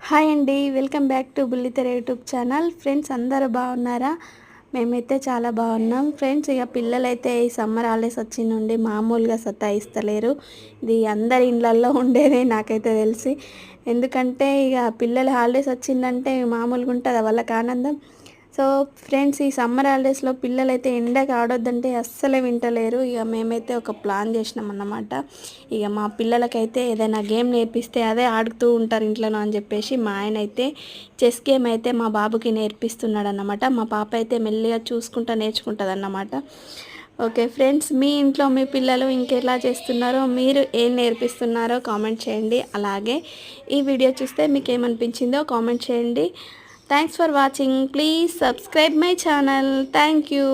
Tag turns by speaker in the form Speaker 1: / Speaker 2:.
Speaker 1: Hi అండి, welcome back to బుల్లితెర YouTube channel. Friends అందరూ బాగున్నారా? మేమైతే చాలా బాగున్నాం ఫ్రెండ్స్. ఇక పిల్లలైతే ఈ సమ్మర్ హాలిడేస్ వచ్చి నుండి మామూలుగా సతాయిస్తలేరు. ఇది అందరి ఇళ్ళల్లో ఉండేదే నాకైతే తెలిసి. ఎందుకంటే ఇక పిల్లల హాలిడేస్ వచ్చిందంటే మామూలుగా ఉంటుంది వాళ్ళకి ఆనందం. సో ఫ్రెండ్స్, ఈ సమ్మర్ హాలిడేస్లో పిల్లలైతే ఎండకి ఆడొద్దంటే అస్సలే వింటలేరు. ఇక మేమైతే ఒక ప్లాన్ చేసినాం అన్నమాట. ఇక మా పిల్లలకైతే ఏదైనా గేమ్ నేర్పిస్తే అదే ఆడుతూ ఉంటారు ఇంట్లోనో అని చెప్పేసి మా ఆయన అయితే చెస్ గేమ్ అయితే మా బాబుకి నేర్పిస్తున్నాడు అన్నమాట. మా పాప అయితే మెల్లిగా చూసుకుంటా నేర్చుకుంటుంది అన్నమాట. ఓకే ఫ్రెండ్స్, మీ ఇంట్లో మీ పిల్లలు ఇంకెలా చేస్తున్నారో, మీరు ఏం నేర్పిస్తున్నారో కామెంట్ చేయండి. అలాగే ఈ వీడియో చూస్తే మీకు ఏమనిపించిందో కామెంట్ చేయండి. Thanks for watching. Please subscribe my channel. Thank you.